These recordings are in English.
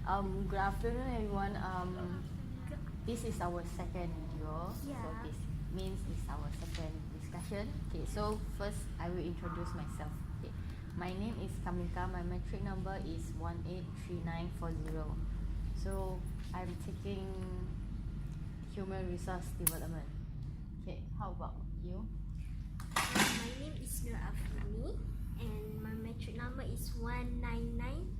Good afternoon, everyone. This is our second video. Yeah. So this means it's our second discussion. Okay, so first I will introduce myself. Okay, my name is Kamika. My metric number is 183940. So I'm taking human resource development. Okay, how about you? My name is Nur Afrini and my metric number is 199397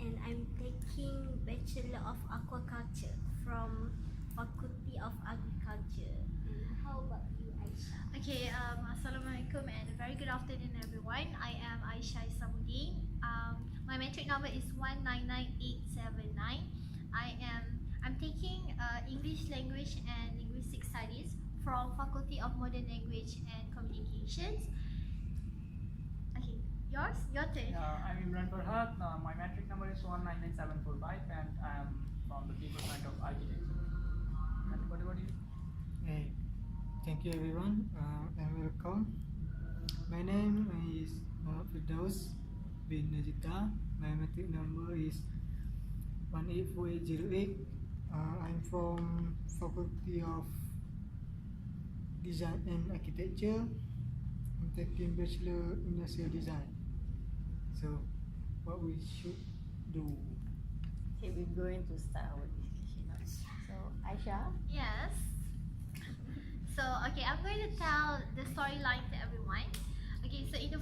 and I'm taking Bachelor of Aquaculture from Faculty of Agriculture. And how about you, Aisha? Okay, Assalamualaikum and a very good afternoon everyone. I am Aisha Samudin. My metric number is 199879. I'm taking English Language and Linguistic Studies from Faculty of Modern Language and Communications. Okay, your turn. I'm Imran Farhat. My metric number is 199745 and I am from the Department of Architecture. And what about you? Hey, thank you everyone and welcome. My name is Firdaus bin Najita. My metric number is 184808. I'm from Faculty of Design and Architecture. I'm taking Bachelor Industrial Design. So, what we should do? Okay, we're going to start our discussion now. So Aisha. Yes. So okay, I'm going to tell the storyline to everyone. Okay, so in the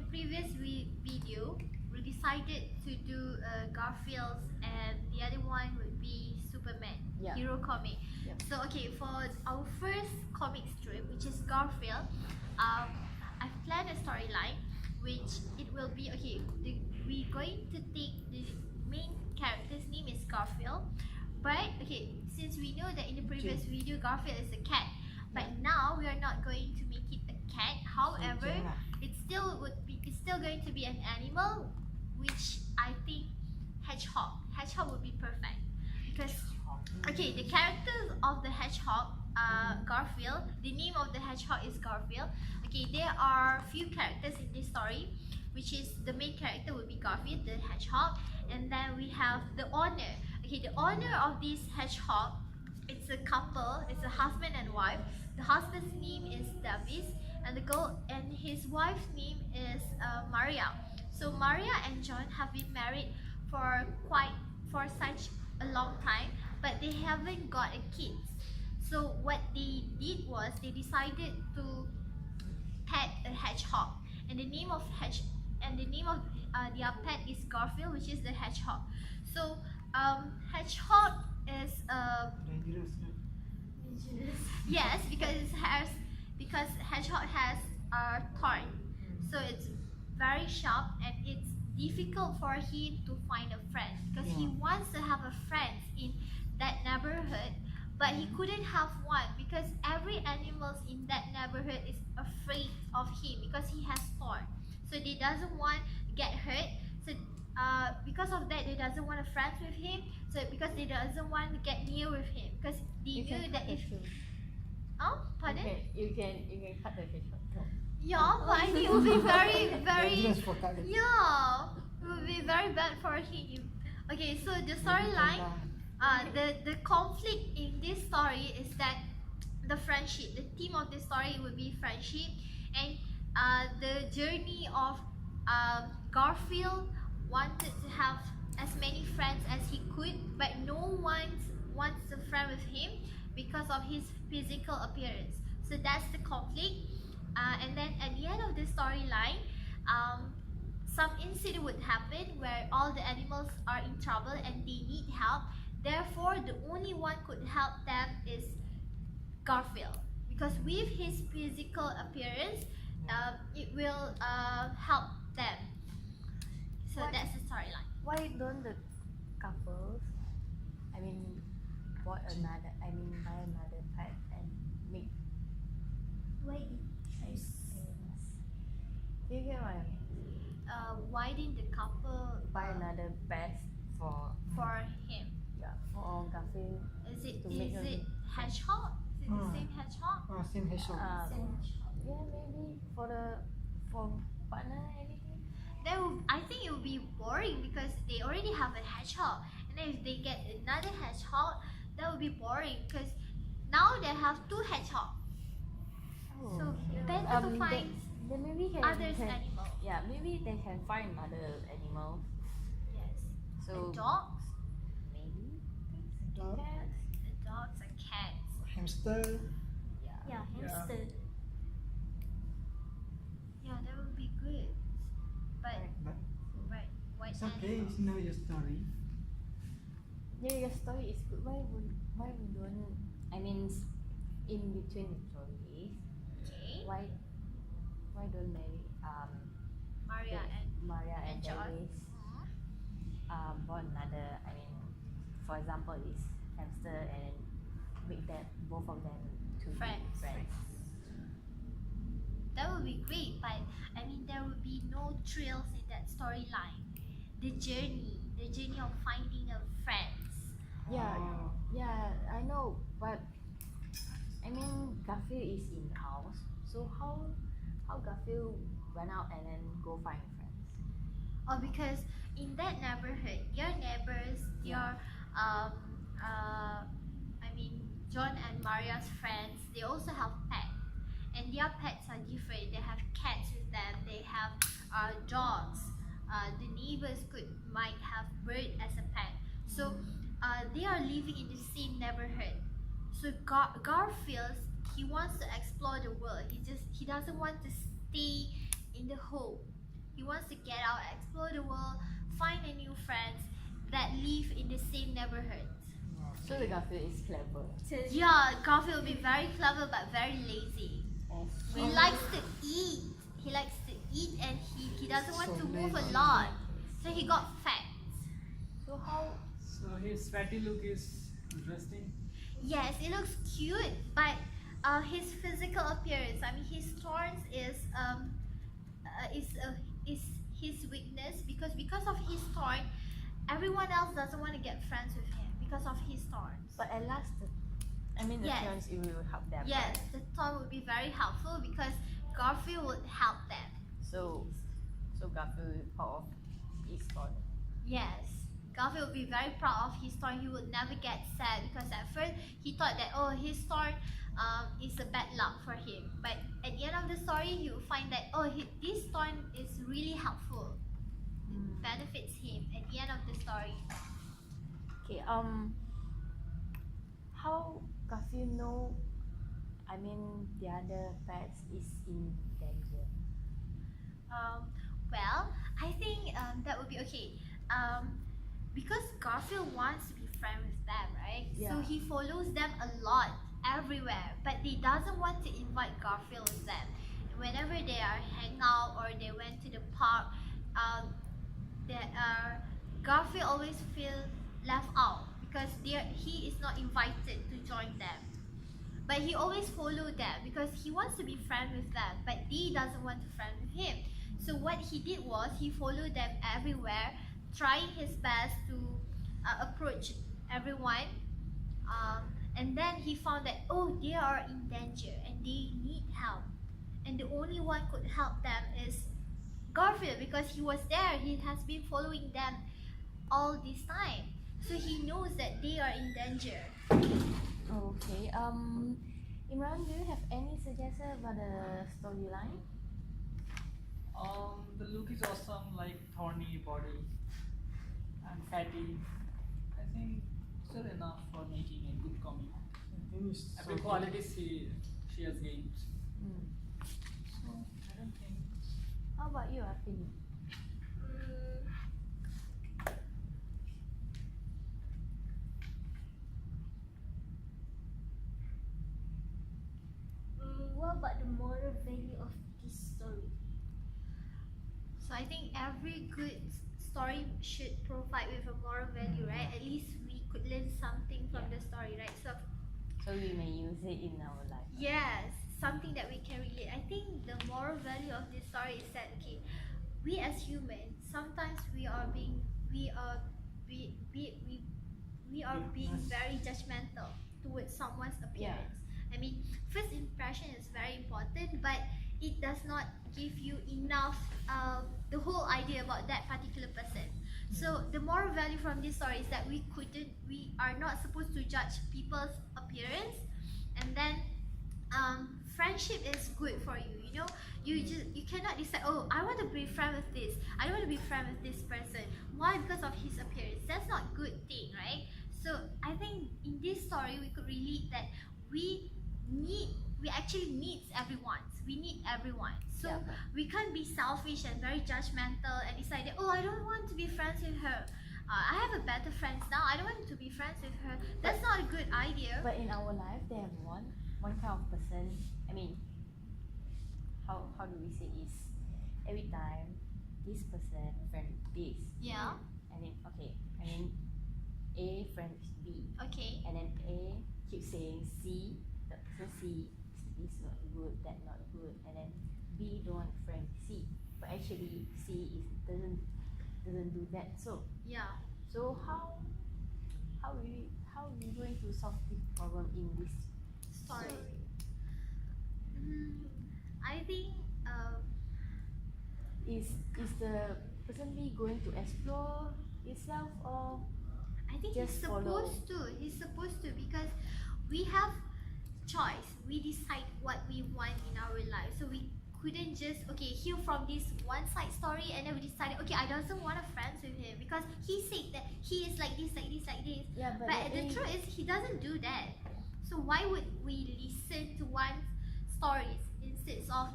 previous video, we decided to do Garfield's and the other one would be Superman, Yeah. hero comic. Yep. So okay, for our first comic strip, which is Garfield, I've planned a storyline, which it will be okay. We're going to take the main character's name is Garfield, but okay, since we know that in the previous video Garfield is a cat, but now we are not going to make it a cat. However, it's still going to be an animal, which I think hedgehog. Hedgehog would be perfect because okay, the characters of the hedgehog, Garfield. The name of the hedgehog is Garfield. Okay, there are few characters in this story, which is the main character would be Garfield, the hedgehog, and then we have the owner. Okay, the owner of this hedgehog, it's a couple. It's a husband and wife. The husband's name is Davis, and his wife's name is Maria. So Maria and John have been married for such a long time, but they haven't got a kid. So what they did was they decided to pet a hedgehog, and the name of their pet is Garfield, which is the hedgehog. So hedgehog is Dangerous. yes, because hedgehog has a thorn, so it's very sharp and it's difficult for him to find a friend because he wants to have a friend in that neighborhood, but he couldn't have one because every animal in that neighborhood is afraid of him because he has thorn, so they doesn't want to get hurt. So because of that, they doesn't want to friends with him. So because they doesn't want to get near with him because they knew that if pardon. You can cut the hedgehog. No. Yeah, but I think it would be very Dangerous for cat. yeah, it would be very bad for him. Okay, so the storyline, the conflict in this story is that the friendship. The theme of this story would be friendship, and the journey of Garfield wanted to have as many friends as he could, but no one wants to friend with him because of his physical appearance. So that's the conflict. And then at the end of the storyline, some incident would happen where all the animals are in trouble and they need help. Therefore, the only one could help them is Garfield, because with his physical appearance, it will help them. So that's the storyline. Why don't the couples, buy another pet and make Why it famous? Do you get what I mean? Why didn't the couple Buy another pet for him? for Garfield. Is it To make hedgehog? Is it the same hedgehog? Same hedgehog. Yeah, maybe for partner anything. I think it would be boring because they already have a hedgehog, and then if they get another hedgehog, that would be boring because now they have two hedgehogs. So better to find then maybe others animal. Yeah, maybe they can find other animals. Yes. So And dogs, maybe Dog, cats. and dogs and cats. hamster. Yeah. Yeah, Yeah. hamster. Yeah, that would be good. But But right, white it's okay. animals. It's know your story. Yeah, your story is good. Why we don't? I mean, in between the stories, Okay. why don't they Maria and Maria and and John. Dennis born another? I mean, for example, is hamster and make that both of them to be Friends. friends. That would be great, but I mean there would be no thrills in that storyline. The journey of finding a friends. Yeah, Oh, yeah, I know, but I mean Garfield is in the house, so how Garfield went out and then go find friends? Or because in that neighborhood, your neighbors, your I mean John and Maria's friends, they also have pets, and their pets are different. They have cats with them. They have dogs. The neighbors might have bird as a pet. So they are living in the same neighborhood. So Garfield, he wants to explore the world. He doesn't want to stay in the home. He wants to get out, explore the world, find a new friends that live in the same neighborhood. So the Garfield is clever. Yeah, Garfield will be very clever but very lazy. He likes to eat. He likes to eat and he doesn't want to move a lot. So he got fat. So how? So his fatty look is interesting. Yes, it looks cute, but his physical appearance, I mean his thorns is his weakness because of his thorn, everyone else doesn't want to get friends with him because of his thorns. But at last, the Yes. friends it will help them. Yes, right? the thorn would be very helpful because Garfield would help them. So Garfield is part of his thorn. Yes, Garfield would be very proud of his thorn. He would never get sad because at first he thought that his thorn is a bad luck for him. But at the end of the story, he will find that this thorn is really helpful. It benefits him at the end of the story. Okay. How Garfield know? I mean, the other pets is in danger. Well, I think that would be okay. Because Garfield wants to be friends with them, right? So Yeah. he follows them a lot everywhere, but he doesn't want to invite Garfield with them. Whenever they are hang out or they went to the park, Garfield always feel left out because he is not invited to join them. But he always follow them because he wants to be friends with them, but they doesn't want to friend with him. So what he did was he followed them everywhere, trying his best to approach everyone. And then he found that they are in danger and they need help. And the only one could help them is Garfield because he was there. He has been following them all this time. So he knows that they are in danger. Okay. Imran, do you have any suggestion about the storyline? The look is awesome, like thorny body and fatty. I think it's good enough for making a good comic. I think it's Every so quality she has gained. Mm. So I don't think. How about you, Afin? What about the moral value of this story? So I think every good story should provide with a moral value, right? At least we could learn something from the story, right? So So we may use it in our life. yes, something that we can relate. I think the moral value of this story is that we as humans sometimes we are being very judgmental towards someone's appearance. I mean, first impression is very important, but it does not give you enough the whole idea about that particular person. So the moral value from this story is that we are not supposed to judge people's appearance, and then friendship is good for you. You know, you cannot decide, oh, I want to be friend with this, I don't want to be friend with this person. Why? Because of his appearance. That's not good thing, right? So I think in this story we could relate that we actually need everyone. We need everyone. So Yeah. we can't be selfish and very judgmental and decide that, oh, I don't want to be friends with her. I have a better friends now. I don't want to be friends with her. That's not a good idea. But in our life, they have one kind of person. I mean, how do we say is every time this person friend this. Yeah. And then okay, and then A friend B, Okay. and then A keep saying C, the person C is not good, that not good, and then B don't want friend C, but actually C is doesn't do that. So Yeah. how we going to solve this problem in this Story. I think is the person B going to explore itself, or I think just he's follow? supposed to. He's supposed to, because we have choice. We decide what we want in our life. So we couldn't just hear from this one side story and then we decided, okay, I doesn't want to friends with him because he said that he is like this, like this, like this. Yeah, But the the truth is he doesn't do that. So why would we listen to one stories instead of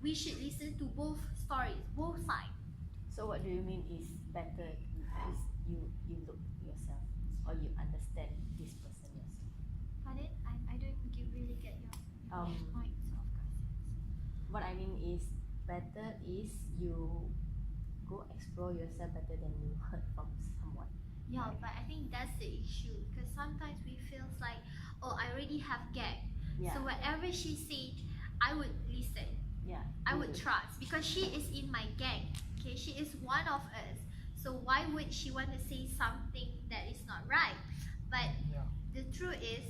we should listen to both stories, both sides? So what do you mean is better is you look yourself or you understand this person yourself? Pardon? I don't really get your point of What I mean is better is you go explore yourself better than you heard from someone. Yeah, but I think that's the issue because sometimes we feel like, oh, I already have gang. Yeah. So whatever she said, I would listen. Yeah. I you would trust because she is in my gang. Okay, she is one of us. So why would she want to say something that is not right? But Yeah. the truth is,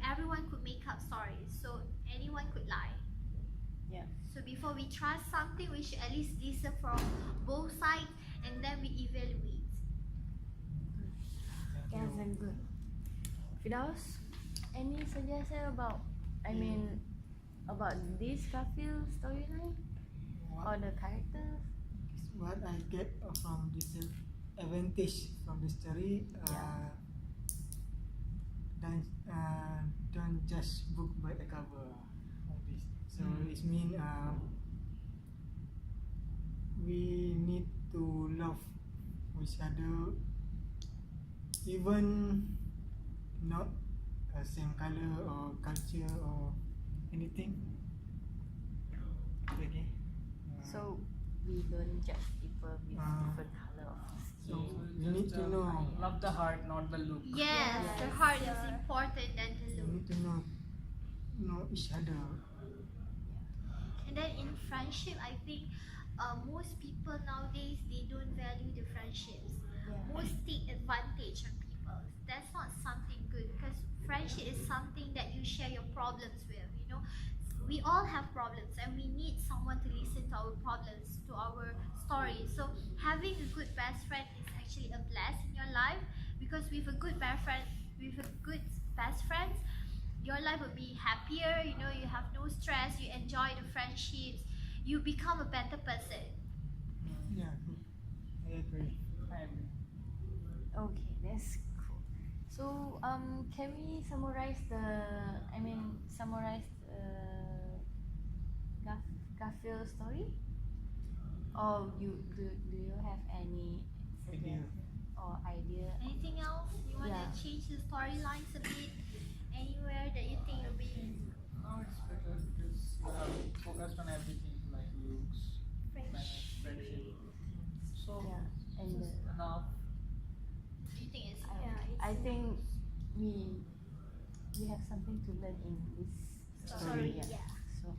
everyone could make up stories. So anyone could lie. Yeah. So before we trust something, we should at least listen from both sides and then we evaluate. Yeah, very good. Fidaus, any suggestion about about this Garfield storyline or What, the characters? what I get from this advantage from the story, Yeah. don't just book by the cover of this. So it means we need to love each other, even not same color or culture or anything. Okay. So we don't judge people with different color of So skin. you need to know. Love the heart, not the look. Yes, Yes. the heart is important than the You look. need to know each other. And then in friendship, I think most people nowadays they don't value the friendships. Yeah. Most take advantage on people. That's not something good because friendship is something that you share your problems with. We all have problems and we need someone to listen to our problems, to our stories. So having a good best friend is actually a blessing in your life because with a good best friend, your life will be happier. You have no stress. You enjoy the friendships. You become a better person. Yeah, I agree. I agree. Okay, that's cool. So can we summarize Garfield story? Or do you have any suggestion or idea? Anything else you want Yeah. to change the storylines a bit? Anywhere that you think will be Now it's better because you have focused on everything like looks, fresh? friendship. So Yeah, and this is enough. Do you think it's I think we have something to learn in this story. Story, Yeah. So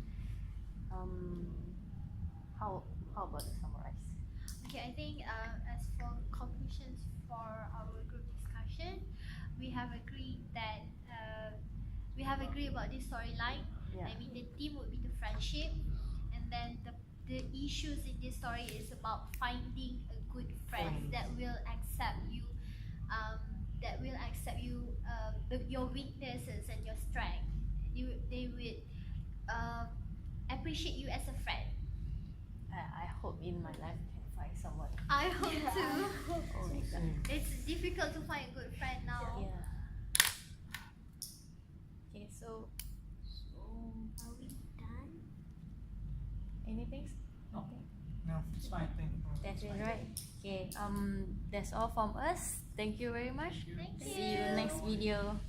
how about the summarize? Okay, I think as for conclusions for our group discussion, we have agreed about this storyline. Yeah. I mean, the theme would be the friendship, and then the issues in this story is about finding a good friend that will accept you, your weaknesses and your strength. They would appreciate you as a friend. I hope in my life I can find someone. I hope too. Oh my god. It's difficult to find a good friend now. Yeah. Okay, so Are we done? anything? No. No, It's fine. Thank you. That's it, right? Okay. That's all from us. Thank you very much. Thank See you next video.